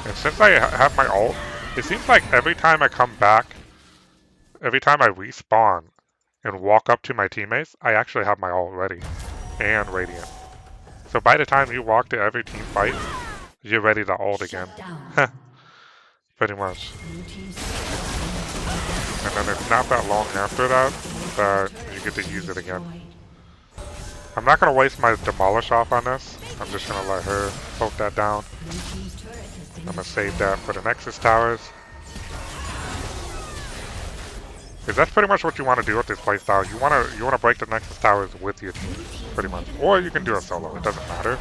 And since I have my ult, it seems like every time I come back, every time I respawn and walk up to my teammates, I actually have my ult ready and Radiant. So by the time you walk to every team fight, you're ready to ult again. Pretty much. And then it's not that long after that that you get to use it again. I'm not going to waste my Demolish off on this. I'm just going to let her poke that down. I'm going to save that for the Nexus towers. Because that's pretty much what you want to do with this playstyle. You want to break the Nexus towers with your team, pretty much. Or you can do it solo. It doesn't matter.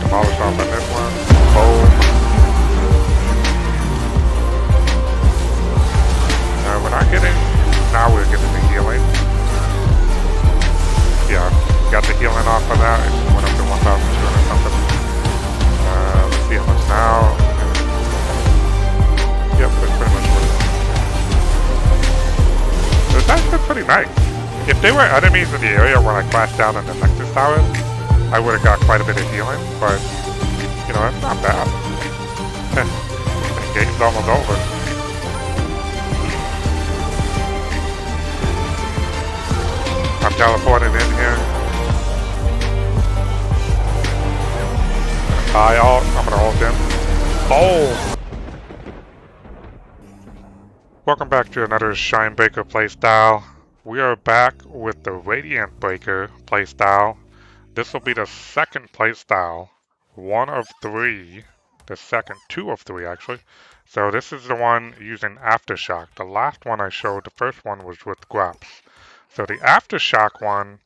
Demolish off on this one. Boom. We're not getting... Now we're getting the healing. Yeah, got the healing off of that. It just went up to 1,200 something. Let's see how much now. Yep, that's pretty much what it is. It's actually pretty nice. If they were enemies in the area when I crashed down in the Nexus Tower, I would have got quite a bit of healing, but, you know, that's not bad. The game's almost over. I'm teleporting in here. I'm gonna ult him. Oh! Welcome back to another Shinebreaker playstyle. We are back with the Radiant Breaker playstyle. This will be the second playstyle, one of three, the second, two of three actually. So this is the one using Aftershock. The last one I showed, the first one was with Graps. So the Aftershock one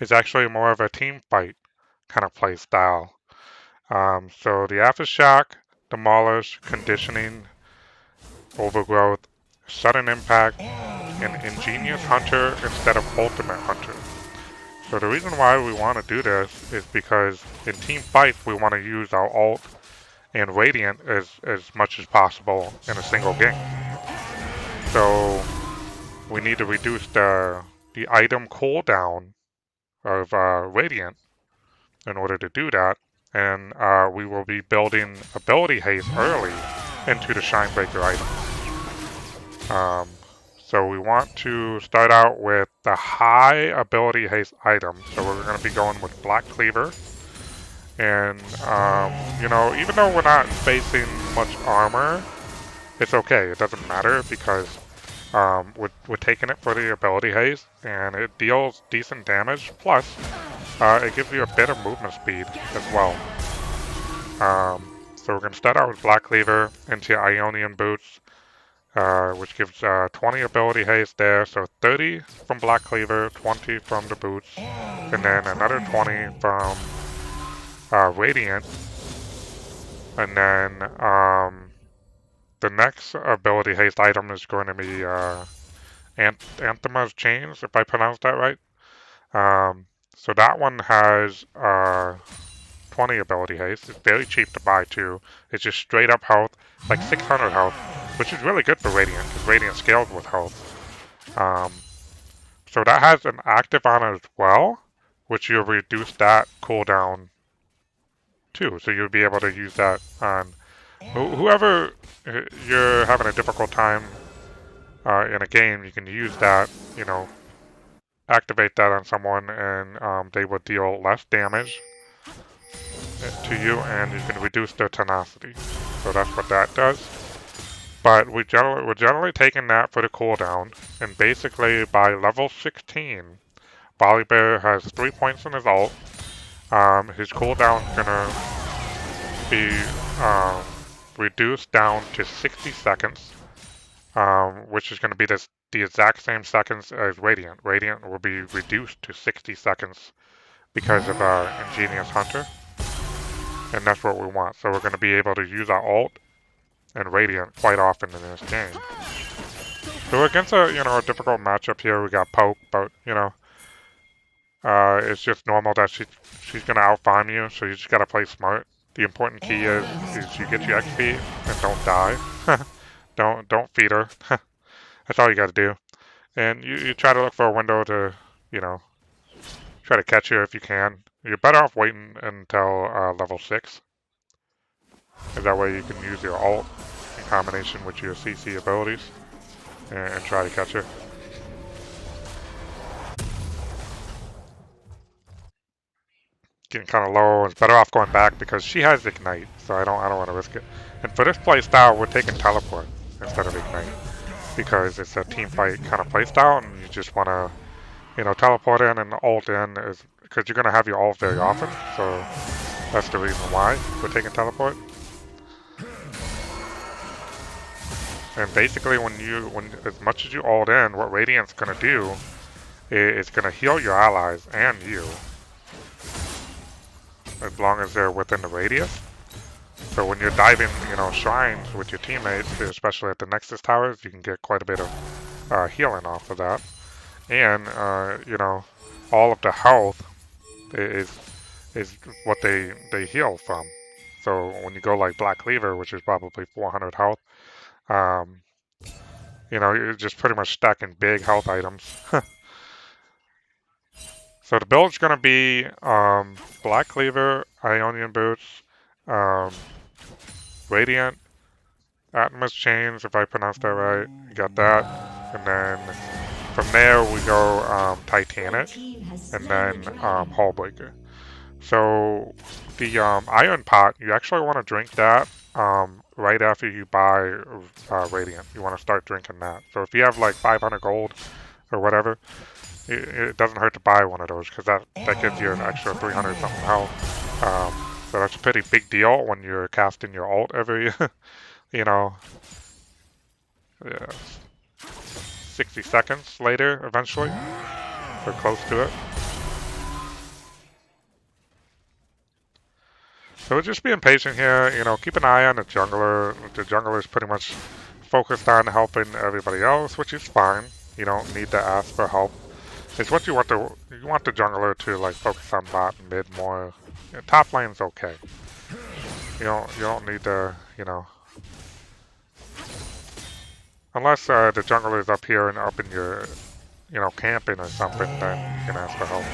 is actually more of a team fight kind of playstyle. So the Aftershock, Demolish, Conditioning, Overgrowth, Sudden Impact, and Ingenious Hunter instead of Ultimate Hunter. So the reason why we want to do this is because in team fights we want to use our ult and Radiant as much as possible in a single game. So we need to reduce the item cooldown of Radiant in order to do that, and we will be building ability haste early into the Shinebreaker items. So we want to start out with the high ability haste item. So we're going to be going with Black Cleaver. And, you know, even though we're not facing much armor, it's okay. It doesn't matter because we're taking it for the ability haste. And it deals decent damage. Plus, it gives you a bit of movement speed as well. So we're going to start out with Black Cleaver into Ionian Boots. Which gives 20 ability haste there, so 30 from Black Cleaver, 20 from the boots, and then another 20 from Radiant. And then the next ability haste item is going to be Anthema's Chains, if I pronounced that right. So that one has 20 ability haste. It's very cheap to buy too. It's just straight up health, like 600 health. Which is really good for Radiant, because Radiant scales with health. So that has an active on it as well, which you'll reduce that cooldown too. So you'll be able to use that on whoever you're having a difficult time in a game. You can use that, you know, activate that on someone, and they will deal less damage to you, and you can reduce their tenacity. So that's what that does. But we're generally taking that for the cooldown, and basically by level 16, VOLIBEAR has 3 points in his ult. His cooldown's gonna be reduced down to 60 seconds, which is gonna be the exact same seconds as Radiant. Radiant will be reduced to 60 seconds because of Ingenious Hunter, and that's what we want. So we're gonna be able to use our ult and Radiant quite often in this game. So against a difficult matchup here, we got Poke, but it's just normal that she's gonna out-farm you, so you just gotta play smart The important key is you get your XP and don't die. don't feed her. That's all you got to do. And you try to look for a window to, you know, try to catch her if you can. You're better off waiting until level 6. And that way you can use your ult in combination with your CC abilities and try to catch her. Getting kind of low. It's better off going back because she has Ignite, so I don't want to risk it. And for this playstyle, we're taking Teleport instead of Ignite because it's a team fight kind of playstyle, and you just want to, you know, teleport in and ult in is because you're gonna have your ult very often. So that's the reason why we're taking Teleport. And basically, when as much as you ult in, what Radiant's gonna do is gonna heal your allies and you, as long as they're within the radius. So when you're diving, you know, shrines with your teammates, especially at the Nexus towers, you can get quite a bit of healing off of that. And you know, all of the health is what they heal from. So when you go like Black Cleaver, which is probably 400 health, you know, you're just pretty much stacking big health items. So the build's gonna be Black Cleaver, Ionian Boots, Radiant, Atmos Chains, if I pronounced that right. You got that. And then from there we go Titanic, and then Hullbreaker. So the Iron Pot, you actually want to drink that right after you buy Radiant. You want to start drinking that. So if you have like 500 gold or whatever, it doesn't hurt to buy one of those because that gives you an extra 300 something health. So that's a pretty big deal when you're casting your ult every, you know, 60 seconds later eventually. Or close to it. So just being patient here, you know, keep an eye on the jungler. The jungler is pretty much focused on helping everybody else, which is fine. You don't need to ask for help. It's what you want the jungler to like focus on bot and mid more. You know, top lane's okay. You don't need to, you know, unless the jungler is up here and up in your, you know, camping or something, then you can ask for help.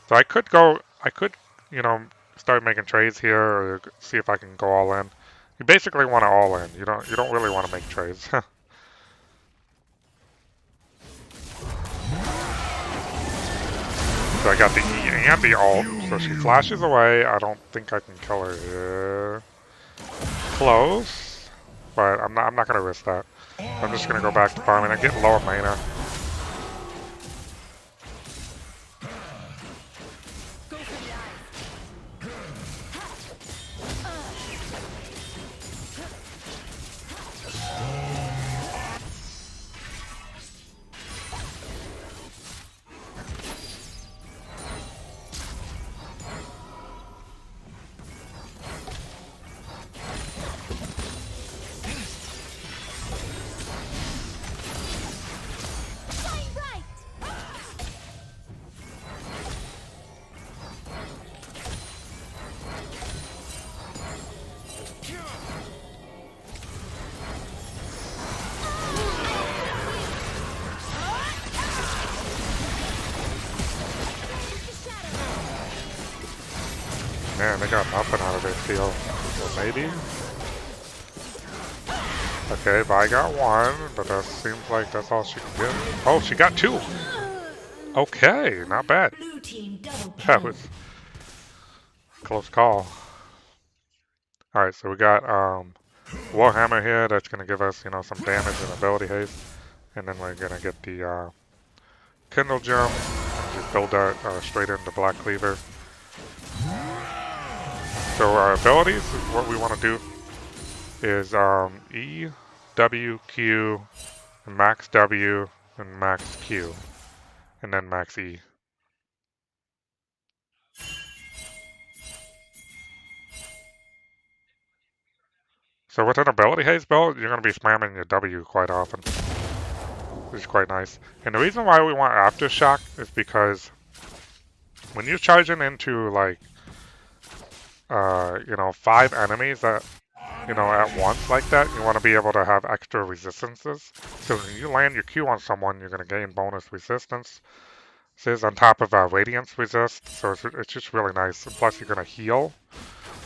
So I could, you know, start making trades here or see if I can go all in. You basically want to all in. You don't really want to make trades. So I got the E and the ult, so she flashes away. I don't think I can kill her here. Close, but I'm not gonna risk that. I'm just gonna go back to farming. I get low mana. Man, they got nothing out of this field. Well, maybe? Okay, Vi got one, but that seems like that's all she can get. Oh, she got two! Okay, not bad. That was a close call. Alright, so we got Warhammer here that's going to give us, you know, some damage and ability haste. And then we're going to get the Kindle Gem and just build that straight into Black Cleaver. So our abilities, what we want to do is E, W, Q, and max W, and max Q, and then max E. So with an ability haste build, you're going to be spamming your W quite often, which is quite nice. And the reason why we want Aftershock is because when you're charging into like, you know, 5 enemies that, you know, at once like that, you want to be able to have extra resistances. So when you land your Q on someone, you're going to gain bonus resistance. This is on top of Radiance resist, so it's just really nice. And plus, you're going to heal.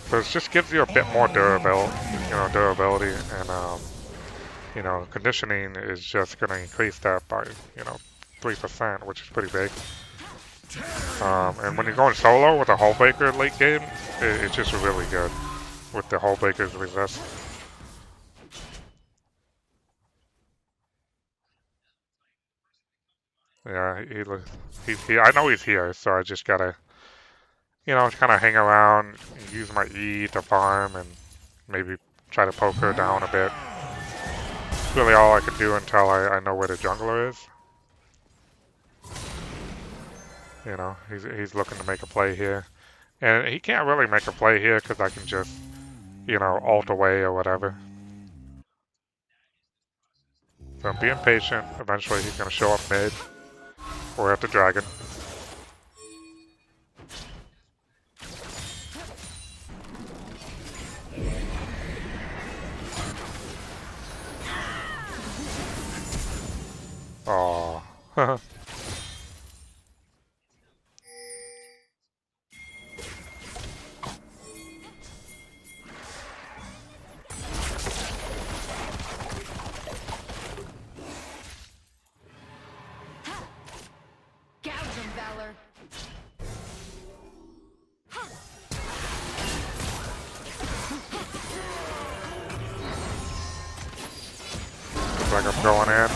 So it just gives you a bit more durability, and you know, conditioning is just going to increase that by, you know, 3%, which is pretty big. And when you're going solo with a Hullbreaker late game, it's just really good with the Hullbreaker's resist. Yeah, I know he's here, so I just gotta, you know, kind of hang around, use my E to farm, and maybe try to poke her down a bit. That's really all I can do until I know where the jungler is. You know, he's looking to make a play here. And he can't really make a play here because I can just, you know, ult away or whatever. So I'm being patient. Eventually he's going to show up mid. Or at the dragon. Aww. Looks like I'm going in.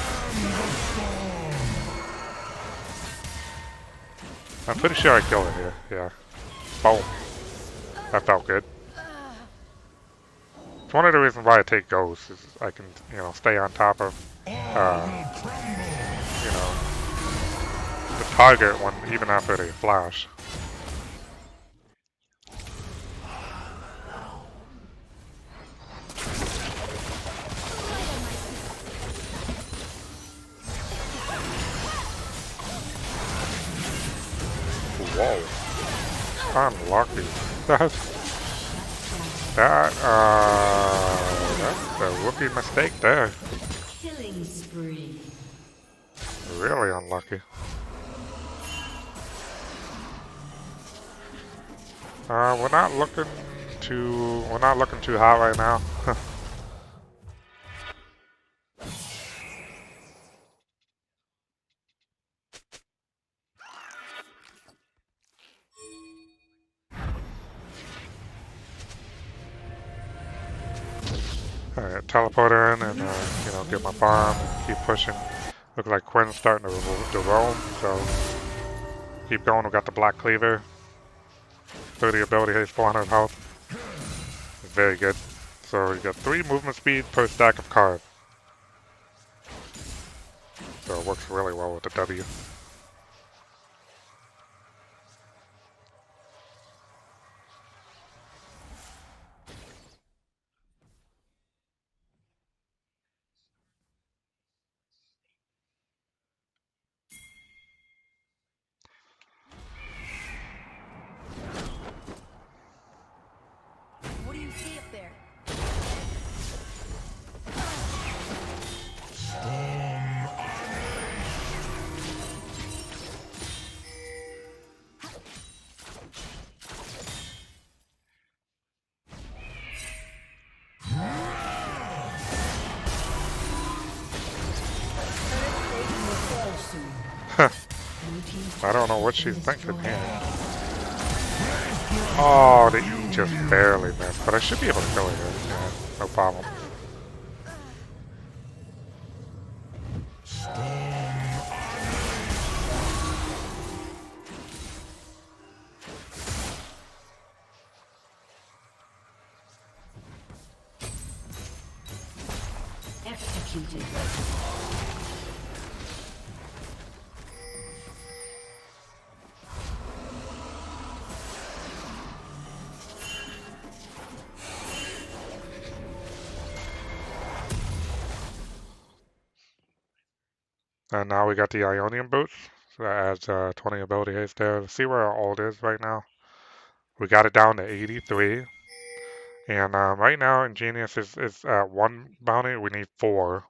I'm pretty sure I killed it here. Yeah. Boom. That felt good. It's one of the reasons why I take ghosts is I can, you know, stay on top of, you know, the target when even after they flash. Whoa. Unlucky. That's a rookie mistake there. Killing spree. Really unlucky. We're not looking too hot right now. Alright, teleporter in and, you know, get my bomb and keep pushing. Looks like Quinn's starting to roam, so keep going. We got the Black Cleaver. 30 ability haste, 400 health. Very good. So you got 3 movement speed per stack of cards. So it works really well with the W. What do you see up there? I don't know what she's thinking here. Oh, the E just barely missed, but I should be able to kill her here. Yeah, no problem. Executed. And now we got the Ionian boots. So that adds 20 ability haste there. See where our ult is right now? We got it down to 83. And right now, Ingenious is at 1 bounty. We need 4.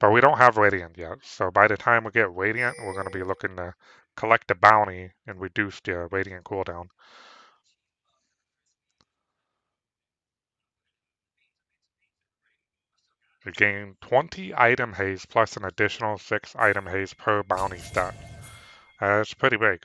But we don't have Radiant yet. So by the time we get Radiant, we're going to be looking to collect the bounty and reduce the Radiant cooldown. We gain 20 item haste plus an additional 6 item haste per bounty stack. That's pretty big.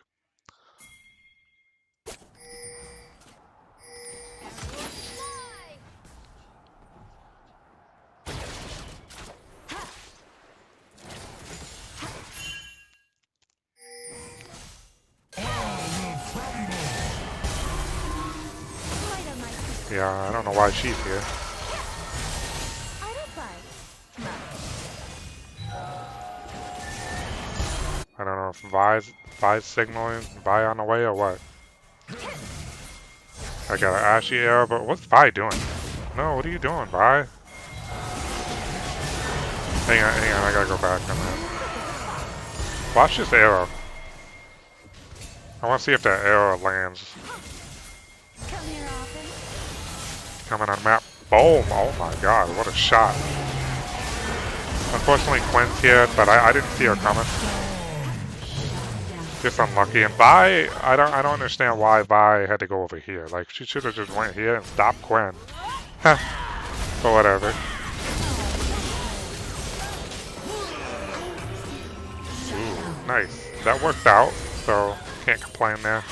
Yeah, I don't know why she's here. I don't know if Vi's signaling Vi on the way or what. I got an Ashy arrow, but what's Vi doing? No, what are you doing, Vi? Hang on, I gotta go back on that. Watch this arrow. I want to see if that arrow lands. Coming on map. Boom! Oh my god, what a shot. Unfortunately, Quinn's here, but I didn't see her coming. Just unlucky. And Vi, I don't understand why Vi had to go over here. Like, she should have just went here and stopped Quinn. But whatever. Ooh, nice. That worked out, so can't complain there.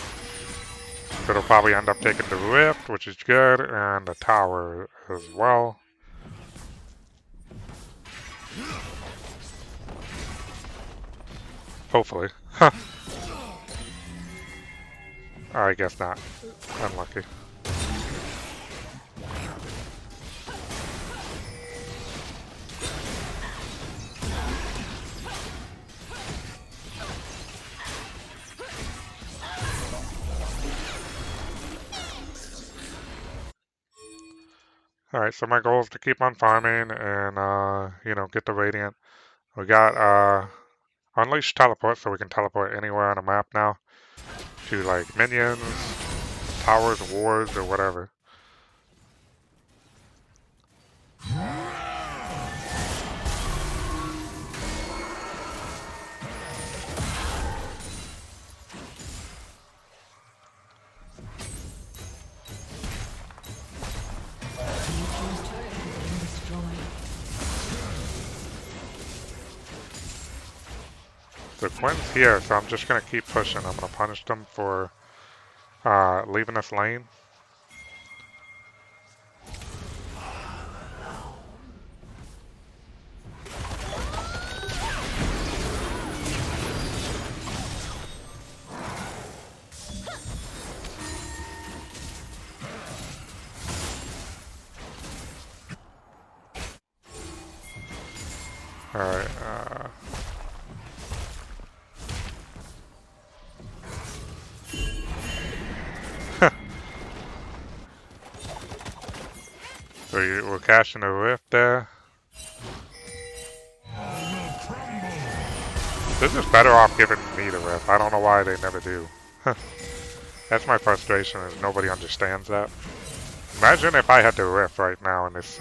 So it'll probably end up taking the rift, which is good, and the tower as well. Hopefully. I guess not. Unlucky. Alright, so my goal is to keep on farming and, you know, get the Radiant. We got, Unleash Teleport, so we can teleport anywhere on the map now. To, like, minions, towers, wards, or whatever. So Quinn's here, so I'm just going to keep pushing. I'm going to punish them for leaving this lane. Alright, so we're cashing a rift there. This is better off giving me the rift. I don't know why they never do. That's my frustration, is nobody understands that. Imagine if I had the rift right now in this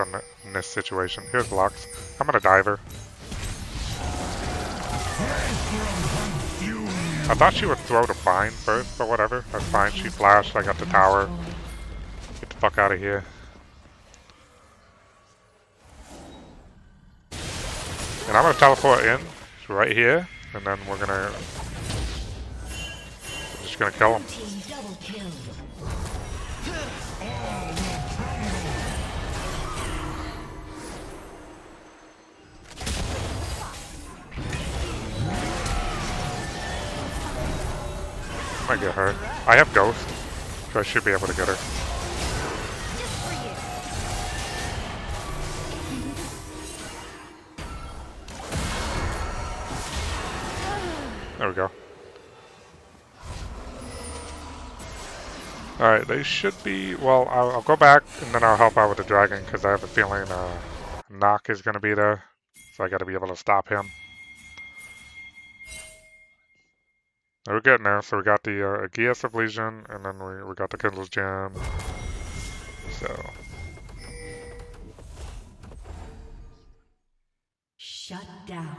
situation. Here's Lux. I'm gonna dive her. I thought she would throw the bind first, but whatever. That's fine. She flashed. I got the tower. Get the fuck out of here. And I'm gonna teleport in right here, and then we're just gonna kill him. Might get her. I have Ghost, so I should be able to get her. There we go. Alright, they should be... Well, I'll go back, and then I'll help out with the dragon, because I have a feeling Knock is going to be there. So I got to be able to stop him. We're getting there. So we got the Aegeus of Legion, and then we got the Kindle's Gem. So. Shut down.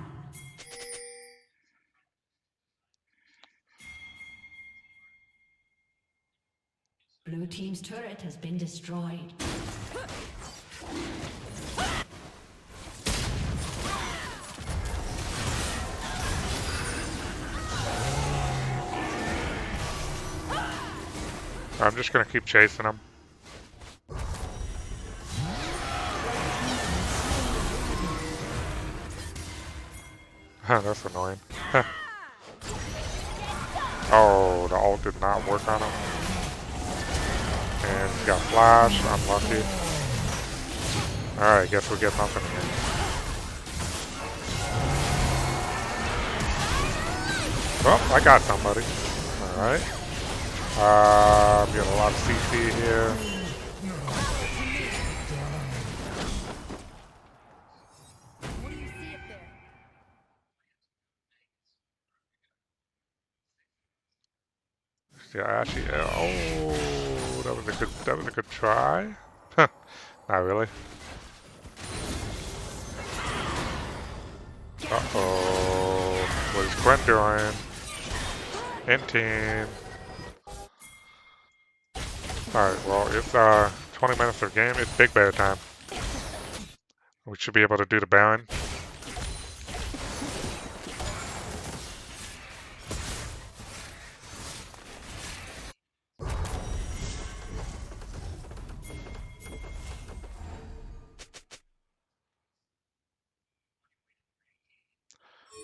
Blue team's turret has been destroyed. I'm just gonna keep chasing him. That's annoying. Oh, the ult did not work on him. And he got flash, unlucky. Alright, guess we get nothing here. Well, I got somebody. Alright. I'm getting a lot of CC here. What do you see up there? Yeah, actually, oh, that was a good try. Not really. Uh-oh. What is Gwen doing? In team. Alright, well, it's 20 minutes of game. It's big bear time. We should be able to do the Baron.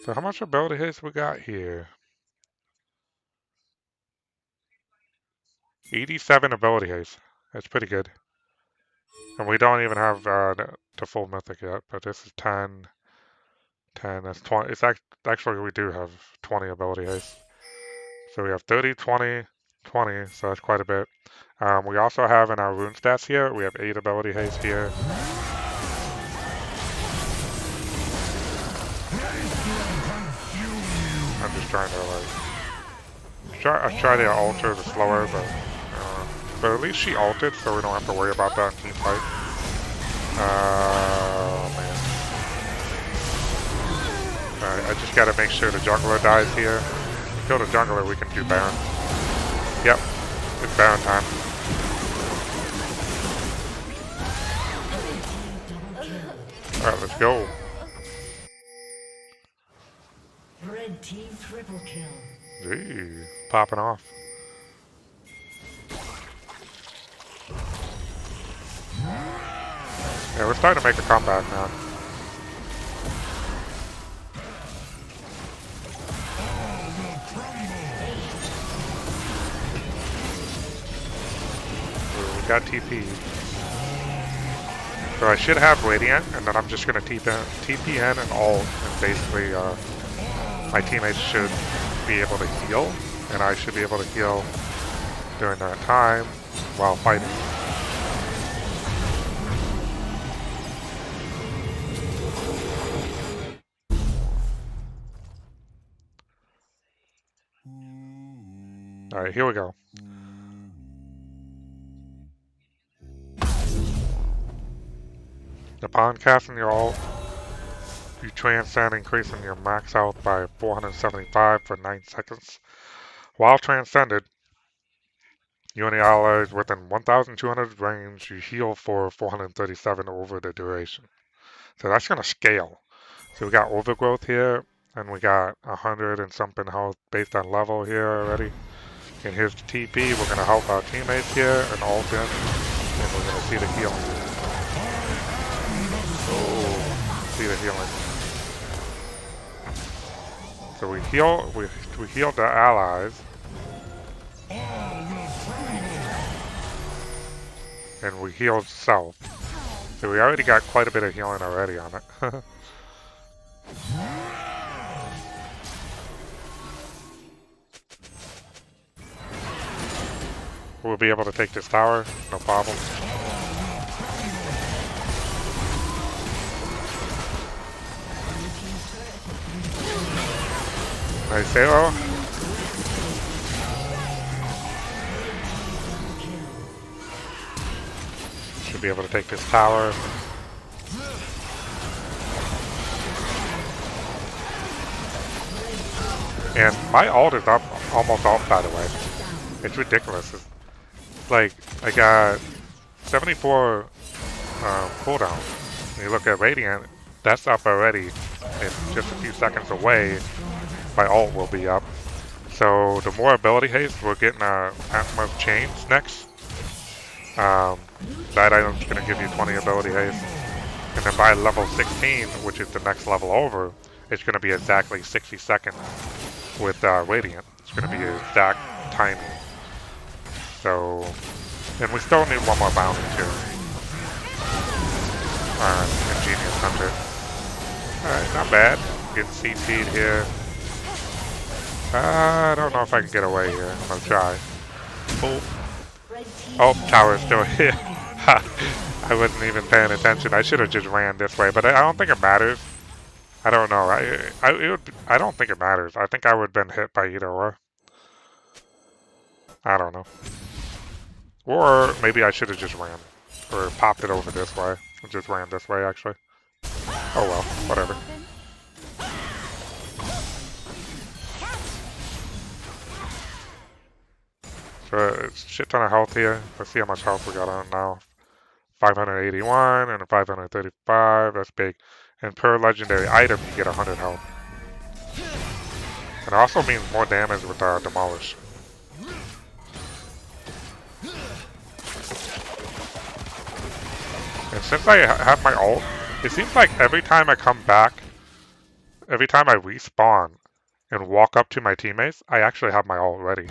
So how much ability haste we got here? 87 ability haste. That's pretty good. And we don't even have the full mythic yet, but this is 10. 10, that's 20. It's actually, we do have 20 ability haste. So we have 30, 20, 20, so that's quite a bit. We also have in our rune stats here, we have 8 ability haste here. I'm just trying to I try to alter the slower, but at least she altered, so we don't have to worry about that in team fight. Oh man. Alright, I just gotta make sure the jungler dies here. Kill the jungler, we can do Baron. Yep, it's Baron time. Alright, let's go. Red team triple kill. Gee, popping off. Yeah, we're starting to make a comeback now. Ooh, we got TP. So I should have Radiant, and then I'm just going to TP in and ult, and basically my teammates should be able to heal, and I should be able to heal during that time while fighting. Alright, here we go. Upon casting your ult, you transcend, increasing your max health by 475 for 9 seconds. While transcended, you and the allies within 1,200 range, you heal for 437 over the duration. So that's going to scale. So we got overgrowth here, and we got 100 and something health based on level here already. And here's the TP. We're going to help our teammates here and ult in, and we're going to see the healing. Oh, see the healing. So we healed the allies. And we healed self. So we already got quite a bit of healing already on it. We'll be able to take this tower, no problem. Nice halo. Should be able to take this tower. And my ult is up, almost ult, by the way. It's ridiculous. It's like, I got 74 cooldown. When you look at Radiant, that's up already. And just a few seconds away, my ult will be up. So the more ability haste, we're getting Atmos Chains next. That item's going to give you 20 ability haste. And then by level 16, which is the next level over, it's going to be exactly 60 seconds with Radiant. It's going to be exact timing. So, and we still need one more bounty too. Ingenious Hunter. Alright, not bad. Getting CC'd here. I don't know if I can get away here. I'm gonna try. Oh, tower is still here. I wasn't even paying attention. I should have just ran this way, but I don't think it matters. I don't know. I don't think it matters. I think I would have been hit by either or. I don't know. Or maybe I should have just ran. Or popped it over this way. I just ran this way, actually. Oh well, whatever. So it's a shit ton of health here. Let's see how much health we got on now. 581 and a 535. That's big. And per legendary item, you get 100 health. And it also means more damage with Demolish. And since I have my ult, it seems like every time I come back, every time I respawn and walk up to my teammates, I actually have my ult ready.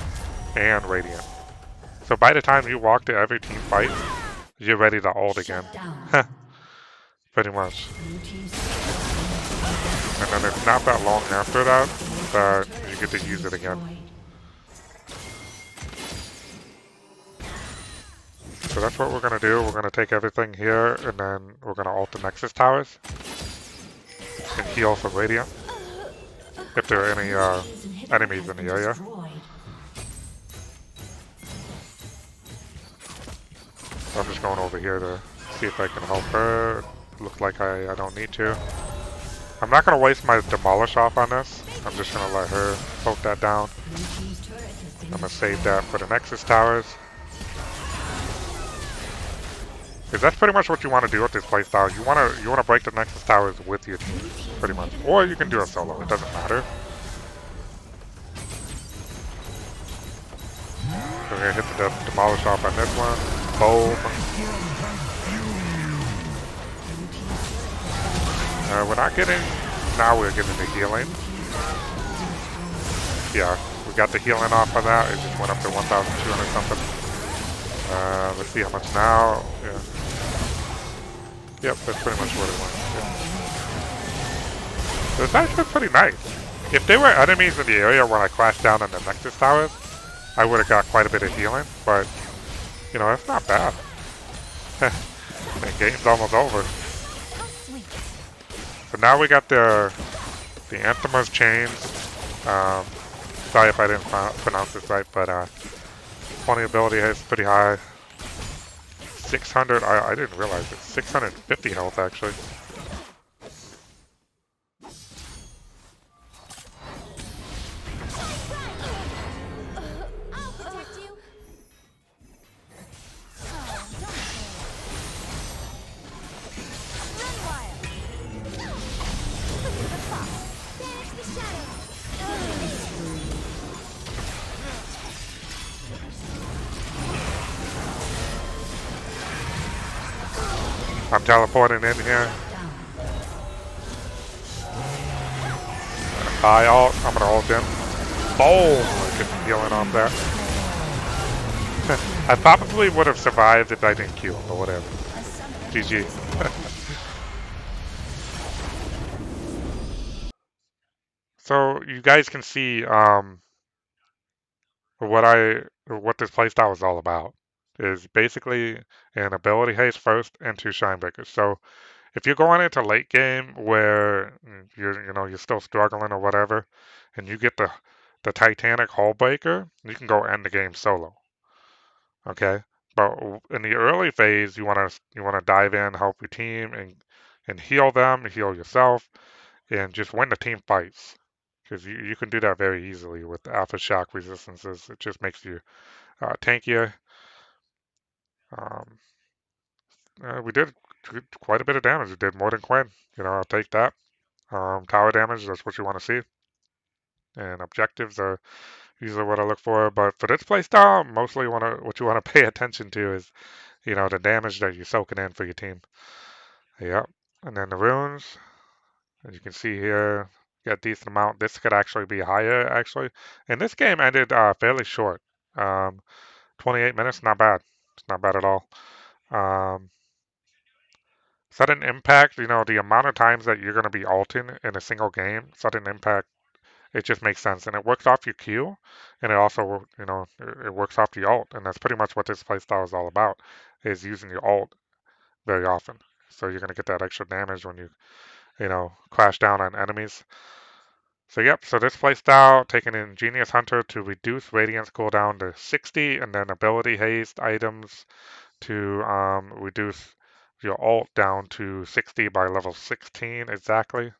And Radiant. So by the time you walk to every team fight, you're ready to ult again. Pretty much. And then it's not that long after that that you get to use it again. So that's what we're going to do. We're going to take everything here, and then we're going to ult the Nexus Towers. And heal from Radiant. If there are any enemies in the area. So I'm just going over here to see if I can help her. Looks like I don't need to. I'm not going to waste my Demolish off on this. I'm just going to let her poke that down. I'm going to save that for the Nexus Towers. Because that's pretty much what you want to do with this playstyle. You want to break the Nexus Towers with your team, pretty much. Or you can do it solo. It doesn't matter. So we're going to hit the Demolish off on this one. Boom. We're not getting... Now we're getting the healing. Yeah, we got the healing off of that. It just went up to 1,200 something. Let's see how much now. Yeah. Yep, that's pretty much what it went. Yeah. So it's actually pretty nice. If there were enemies in the area when I crashed down on the Nexus Towers, I would have got quite a bit of healing, but, you know, that's not bad. The game's almost over. So now we got the Anthema's Chains. Sorry if I didn't pronounce this right, but 20 ability is pretty high. 600, I didn't realize it. 650 health, actually. I'm teleporting in here. High ult. I'm gonna ult him. Boom! Get some healing off that. I probably would have survived if I didn't Q him, but whatever. GG. So you guys can see what this playstyle is all about. Is basically an ability haste first and two shine breakers. So if you're going into late game where you're still struggling or whatever, and you get the Titanic Hull Breaker, you can go end the game solo. Okay, But in the early phase, you wanna dive in, help your team, and heal them, heal yourself, and just win the team fights. Because you can do that very easily with Aftershock resistances. It just makes you tankier. Um, we did quite a bit of damage. We did more than Quinn. I'll take that. Tower damage, that's what you want to see. And objectives are usually what I look for. But for this playstyle, mostly what you want to pay attention to is, the damage that you're soaking in for your team. Yep. And then the runes, as you can see here, get a decent amount. This could actually be higher, actually. And this game ended fairly short. Um, 28 minutes, not bad. It's not bad at all. Um, Sudden impact, the amount of times that you're going to be ulting in a single game, sudden impact, it just makes sense. And it works off your Q, and it also, it works off the ult. And that's pretty much what this playstyle is all about, is using your ult very often. So you're going to get that extra damage when you crash down on enemies. So yep, so this playstyle, taking Ingenious Hunter to reduce Radiance cooldown to 60, and then ability haste items to reduce your ult down to 60 by level 16 exactly.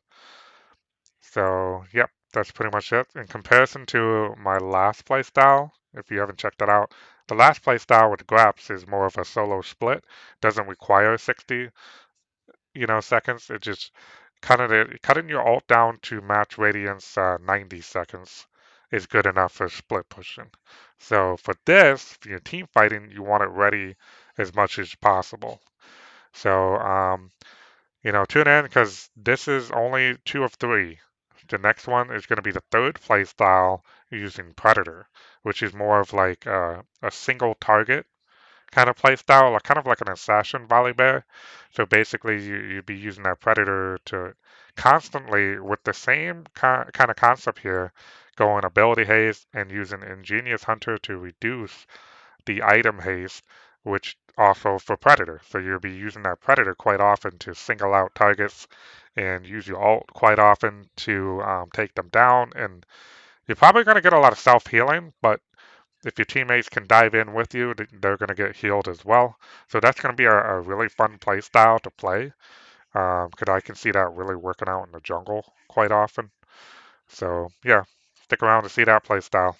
So yep, that's pretty much it. In comparison to my last playstyle, if you haven't checked that out, the last playstyle with Graps is more of a solo split. Doesn't require 60, seconds. It just cutting your ult down to match Radiance 90 seconds is good enough for split pushing. So for this, for your team fighting, you want it ready as much as possible. So tune in because this is only 2 of 3. The next one is going to be the third play style using Predator, which is more of like a single target kind of play style, like kind of like an assassin volibear. So basically, you'd be using that Predator to constantly, with the same kind of concept here, going ability haste and using Ingenious Hunter to reduce the item haste, which also for Predator. So you'll be using that Predator quite often to single out targets and use your ult quite often to take them down. And you're probably going to get a lot of self healing, but if your teammates can dive in with you, they're going to get healed as well. So that's going to be a really fun play style to play because I can see that really working out in the jungle quite often. So yeah, stick around to see that play style.